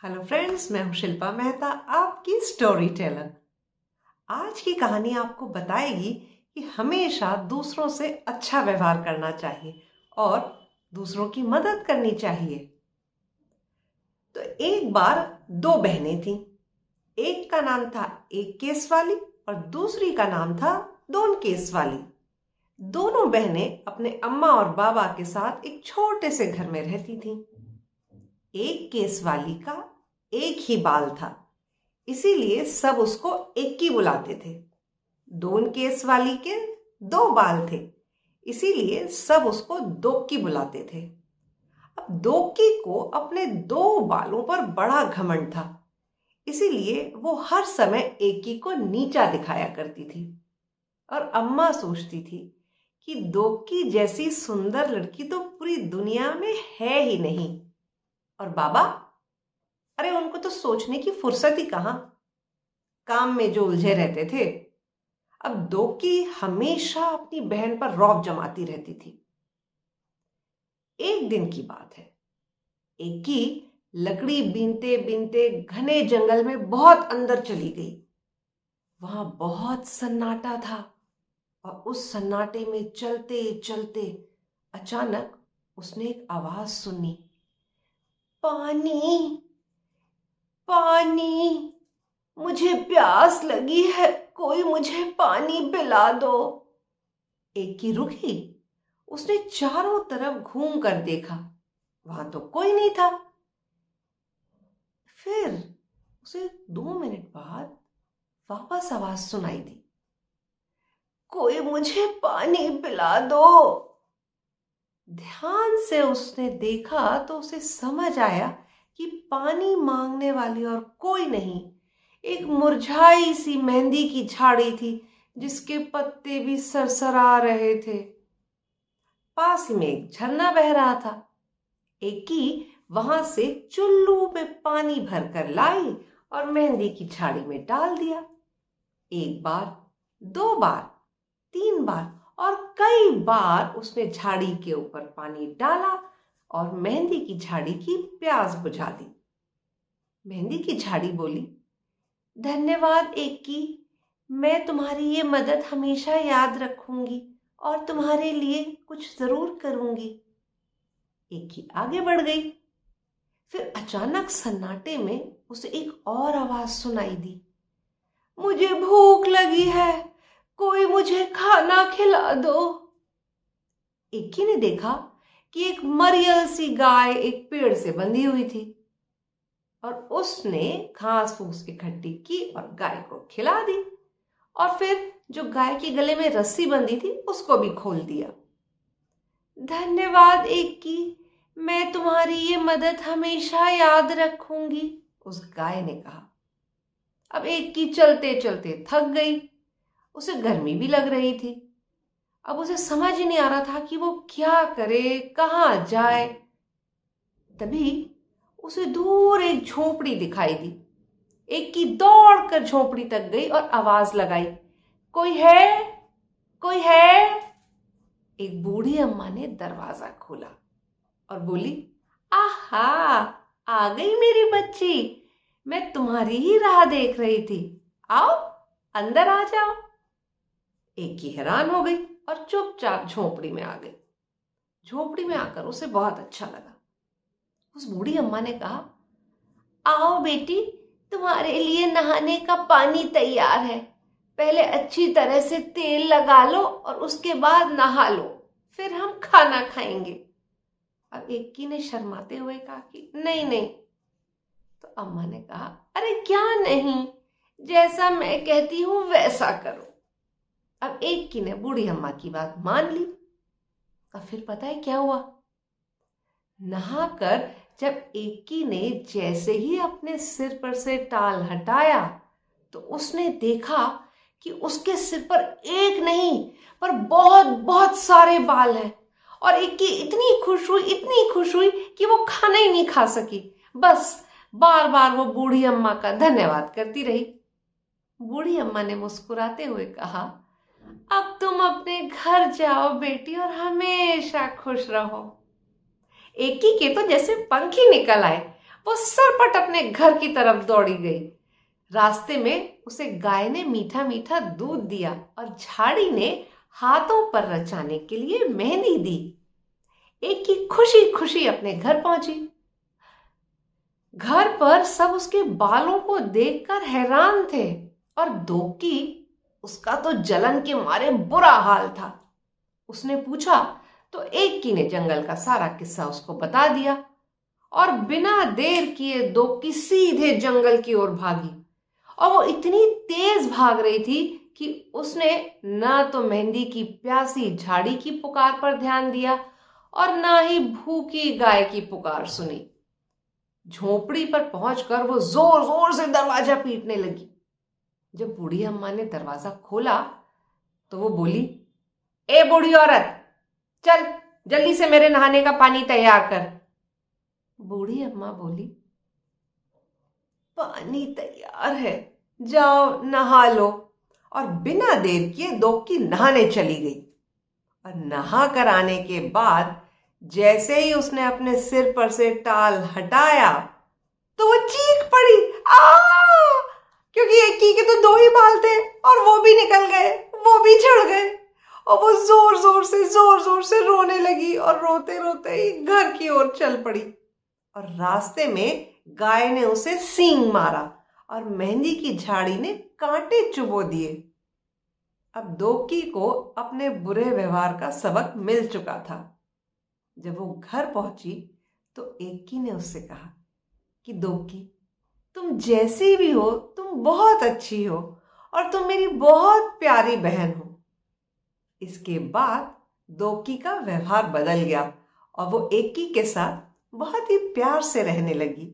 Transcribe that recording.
Hello friends, मैं हूं शिल्पा मेहता, आपकी स्टोरी टेलर। आज की कहानी आपको बताएगी कि हमेशा दूसरों से अच्छा व्यवहार करना चाहिए और दूसरों की मदद करनी चाहिए। तो एक बार दो बहनें थीं। एक का नाम था एक केस वाली और दूसरी का नाम था दोन केस वाली। दोनों बहनें अपने अम्मा और बाबा के साथ एक छोटे से घर में रहती थीं। एक केस वाली का एक ही बाल था, इसीलिए सब उसको एक्की बुलाते थे। दोन केस वाली के दो बाल थे, इसीलिए सब उसको दोक्की बुलाते थे। अब दोक्की को अपने दो बालों पर बड़ा घमंड था, इसीलिए वो हर समय एक्की को नीचा दिखाया करती थी। और अम्मा सोचती थी कि दोक्की जैसी सुंदर लड़की तो पूरी दुनिया में है ही नहीं। और बाबा, अरे उनको तो सोचने की फुर्सत ही कहाँ, काम में जो उलझे रहते थे। अब दोक्की हमेशा अपनी बहन पर रौब जमाती रहती थी। एक दिन की बात है, एक्की लकड़ी बीनते बीनते घने जंगल में बहुत अंदर चली गई। वहां बहुत सन्नाटा था और उस सन्नाटे में चलते चलते अचानक उसने एक आवाज सुनी, पानी पानी, मुझे प्यास लगी है, कोई मुझे पानी पिला दो। एक्की रुकी। उसने चारों तरफ घूम कर देखा, वहां तो कोई नहीं था। फिर उसे 2 मिनट बाद वापस आवाज सुनाई दी, कोई मुझे पानी पिला दो। ध्यान से उसने देखा तो उसे समझ आया कि पानी मांगने वाली और कोई नहीं, एक मुरझाई सी मेहंदी की झाड़ी थी जिसके पत्ते भी सरसरा रहे थे। पास ही में एक झरना बह रहा था। एक्की वहां से चुल्लू में पानी भरकर लाई और मेहंदी की झाड़ी में डाल दिया। एक बार, दो बार, 3 बार और कई बार उसने झाड़ी के ऊपर पानी डाला और मेहंदी की झाड़ी की प्यास बुझा दी। मेहंदी की झाड़ी बोली, धन्यवाद एक्की, मैं तुम्हारी ये मदद हमेशा याद रखूंगी और तुम्हारे लिए कुछ जरूर करूंगी। एक्की आगे बढ़ गई। फिर अचानक सन्नाटे में उसे एक और आवाज सुनाई दी, मुझे भूख लगी है, कोई मुझे खाना खिला दो। एक्की ने देखा कि एक मरियल सी गाय एक पेड़ से बंधी हुई थी और उसने घास फूस इकट्ठी की और गाय को खिला दी और फिर जो गाय के गले में रस्सी बंधी थी उसको भी खोल दिया। धन्यवाद एक्की, मैं तुम्हारी ये मदद हमेशा याद रखूंगी, उस गाय ने कहा। अब एक्की चलते चलते थक गई, उसे गर्मी भी लग रही थी। अब उसे समझ ही नहीं आ रहा था कि वो क्या करे, कहाँ जाए। तभी उसे दूर एक झोपड़ी दिखाई दी। एक्की दौड़कर झोपड़ी तक गई और आवाज लगाई, कोई है, कोई है। एक बूढ़ी अम्मा ने दरवाजा खोला और बोली, आहा, आ गई मेरी बच्ची, मैं तुम्हारी ही राह देख रही थी, आओ अंदर आ जाओ। एक्की हैरान हो गई और चुपचाप झोपड़ी में आ गई। झोपड़ी में आकर उसे बहुत अच्छा लगा। उस बूढ़ी अम्मा ने कहा, आओ बेटी, तुम्हारे लिए नहाने का पानी तैयार है, पहले अच्छी तरह से तेल लगा लो और उसके बाद नहा लो, फिर हम खाना खाएंगे। अब एक्की ने शर्माते हुए कहा कि नहीं नहीं। तो अम्मा ने कहा, अरे क्या नहीं, जैसा मैं कहती हूं वैसा करो। अब एक्की ने बूढ़ी अम्मा की बात मान ली। और फिर पता है क्या हुआ? नहाकर जब एक्की ने जैसे ही अपने सिर पर से टाल हटाया तो उसने देखा कि उसके सिर पर एक नहीं पर बहुत बहुत सारे बाल हैं। और एक्की इतनी खुश हुई, इतनी खुश हुई कि वो खाना ही नहीं खा सकी। बस बार बार वो बूढ़ी अम्मा का धन्यवाद करती रही। बूढ़ी अम्मा ने मुस्कुराते हुए कहा, अब तुम अपने घर जाओ बेटी और हमेशा खुश रहो। एक्की के तो जैसे पंख ही निकल आए वो सरपट अपने घर की तरफ दौड़ी गई। रास्ते में उसे गाय ने मीठा मीठा दूध दिया और झाड़ी ने हाथों पर रचाने के लिए मेहंदी दी। एक की खुशी खुशी अपने घर पहुंची। घर पर सब उसके बालों को देखकर हैरान थे और दोकी, उसका तो जलन के मारे बुरा हाल था। उसने पूछा तो एक की ने जंगल का सारा किस्सा उसको बता दिया और बिना देर किए दोकी सीधे जंगल की ओर भागी। और वो इतनी तेज भाग रही थी कि उसने ना तो मेहंदी की प्यासी झाड़ी की पुकार पर ध्यान दिया और ना ही भूखी गाय की पुकार सुनी। झोपड़ी पर पहुंचकर वो जोर जोर से दरवाजा पीटने लगी। जब बूढ़ी अम्मा ने दरवाजा खोला तो वो बोली, ए बूढ़ी औरत, चल जल्दी से मेरे नहाने का पानी तैयार कर। बूढ़ी अम्मा बोली, पानी तैयार है, जाओ नहा लो। और बिना देर किए दोकी नहाने चली गई। और नहा कर आने के बाद जैसे ही उसने अपने सिर पर से टाल हटाया तो वो चीख पड़ी, आ! क्योंकि एक की के तो दो ही बाल थे और वो भी निकल गए, वो भी झड़ गए। और वो जोर जोर से रोने लगी और रोते रोते ही घर की ओर चल पड़ी। और रास्ते में गाय ने उसे सींग मारा और मेहंदी की झाड़ी ने कांटे चुबो दिए। अब दोकी को अपने बुरे व्यवहार का सबक मिल चुका था। जब वो घर पहुंची तो एकी ने उससे कहा कि दोकी, तुम जैसी भी हो तुम बहुत अच्छी हो और तुम मेरी बहुत प्यारी बहन हो। इसके बाद दोकी का व्यवहार बदल गया और वो एकी के साथ बहुत ही प्यार से रहने लगी।